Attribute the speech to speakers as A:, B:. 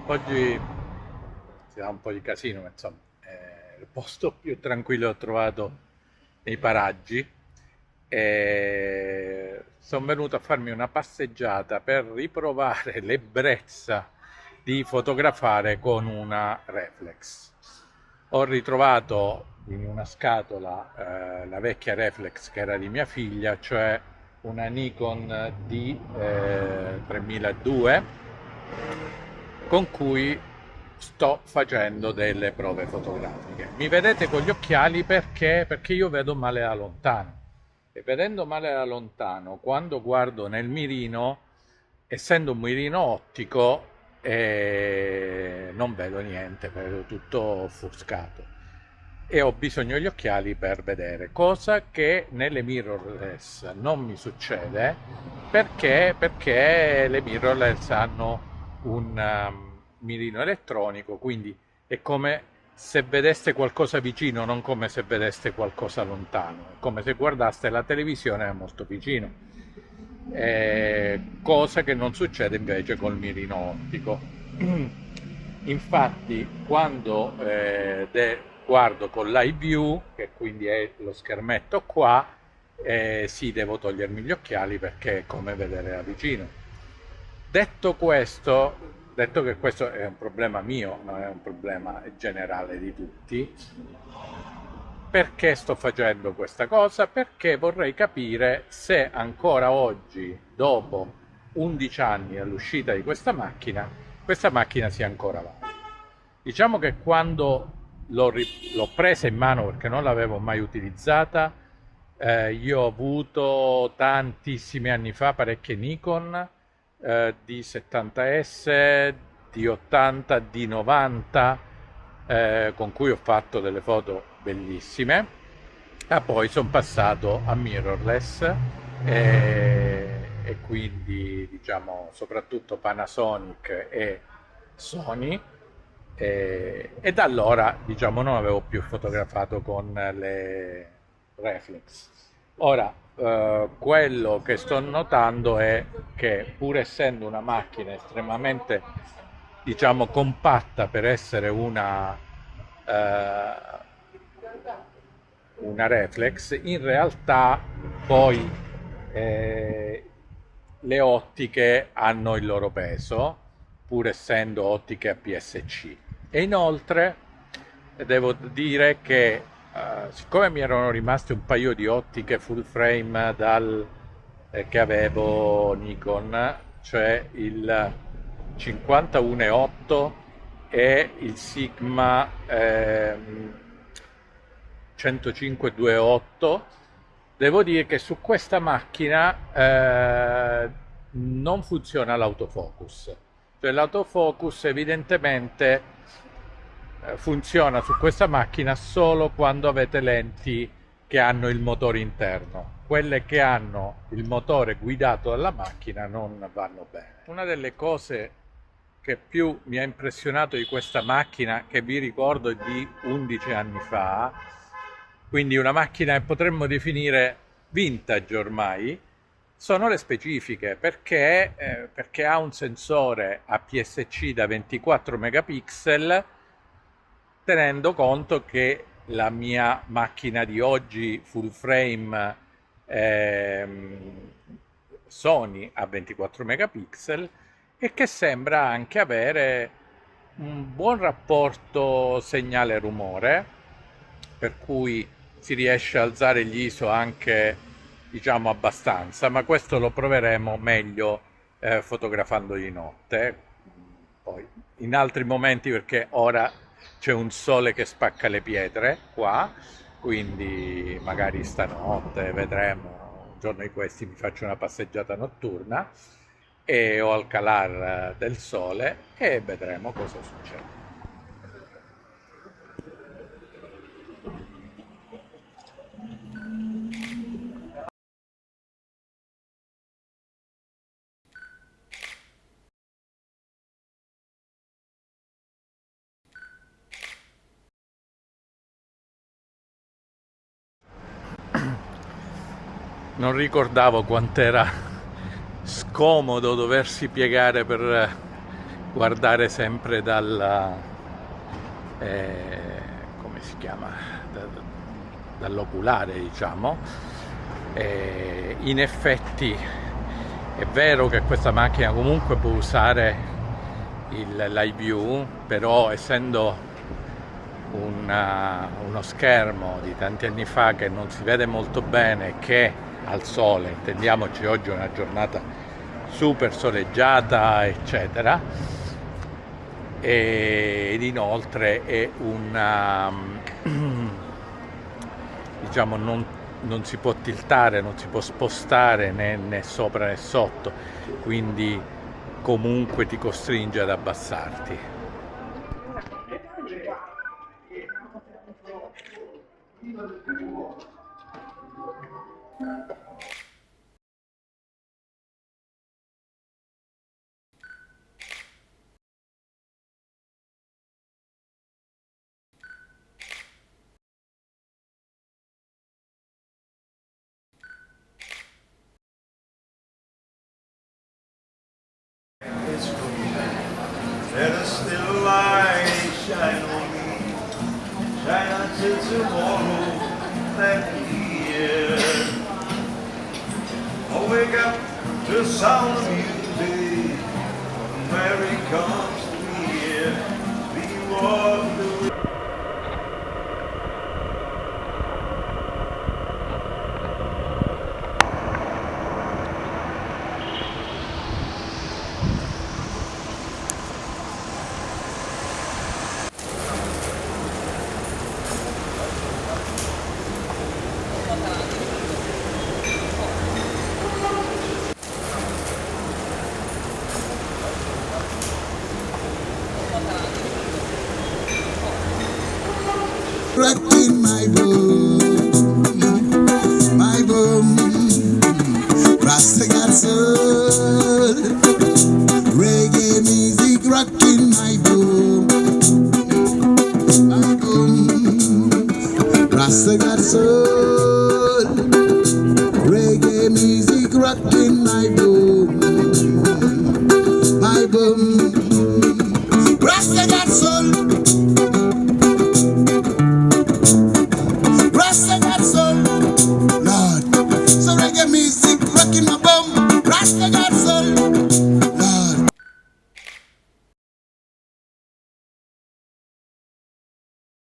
A: Oggi si fa un po' di casino, ma insomma, il posto più tranquillo ho trovato nei paraggi e sono venuto a farmi una passeggiata per riprovare l'ebbrezza di fotografare con una reflex. Ho ritrovato in una scatola la vecchia reflex che era di mia figlia, cioè una Nikon D3002 con cui sto facendo delle prove fotografiche. Mi vedete con gli occhiali perché io vedo male da lontano e vedendo male da lontano, quando guardo nel mirino, essendo un mirino ottico, non vedo niente, vedo tutto offuscato e ho bisogno degli occhiali per vedere, cosa che nelle mirrorless non mi succede perché le mirrorless hanno un mirino elettronico, quindi è come se vedeste qualcosa vicino, non come se vedeste qualcosa lontano, è come se guardaste la televisione molto vicino, cosa che non succede invece col mirino ottico. Infatti, quando guardo con l'eye view, che quindi è lo schermetto qua, sì, devo togliermi gli occhiali perché è come vedere da vicino. Detto che questo è un problema mio, non è un problema generale di tutti, perché sto facendo questa cosa? Perché vorrei capire se ancora oggi, dopo 11 anni all'uscita di questa macchina sia ancora valida. Diciamo che quando l'ho presa in mano perché non l'avevo mai utilizzata, io ho avuto tantissimi anni fa parecchie Nikon, di 70S, di 80, di 90, con cui ho fatto delle foto bellissime. E poi sono passato a mirrorless e quindi diciamo soprattutto Panasonic e Sony e da allora diciamo non avevo più fotografato con le reflex. Ora, quello che sto notando è che pur essendo una macchina estremamente, diciamo, compatta per essere una reflex, in realtà poi eh, le ottiche hanno il loro peso, pur essendo ottiche APS-C. E inoltre devo dire che siccome mi erano rimaste un paio di ottiche full frame che avevo Nikon, cioè il 51.8 e il Sigma 105-2.8, devo dire che su questa macchina non funziona l'autofocus. Cioè l'autofocus evidentemente funziona su questa macchina solo quando avete lenti che hanno il motore interno. Quelle che hanno il motore guidato dalla macchina non vanno bene. Una delle cose che più mi ha impressionato di questa macchina, che vi ricordo è di 11 anni fa, quindi una macchina che potremmo definire vintage ormai, sono le specifiche perché ha un sensore APS-C da 24 megapixel, tenendo conto che la mia macchina di oggi full frame Sony a 24 megapixel e che sembra anche avere un buon rapporto segnale-rumore, per cui si riesce a alzare gli ISO anche diciamo abbastanza, ma questo lo proveremo meglio fotografando di notte, poi in altri momenti perché ora c'è un sole che spacca le pietre qua, quindi magari stanotte vedremo, un giorno di questi mi faccio una passeggiata notturna e o al calar del sole e vedremo cosa succede. Non ricordavo quant'era scomodo doversi piegare per guardare sempre come si chiama? Dall'oculare, diciamo. In effetti è vero che questa macchina comunque può usare l'iView, però essendo uno schermo di tanti anni fa che non si vede molto bene, che al sole, intendiamoci, oggi è una giornata super soleggiata, eccetera, ed inoltre è diciamo non si può tiltare, non si può spostare né sopra né sotto, quindi comunque ti costringe ad abbassarti.
B: Let a still light shine on me, shine until tomorrow, let me hear. I'll wake up to the sound of music, where it comes to me, we walk the way.
C: Rocking my boom, Rasta got soul, reggae music rocking my boom, Rasta got soul, reggae music rocking my boom, Rasta got soul. Rasta got soul.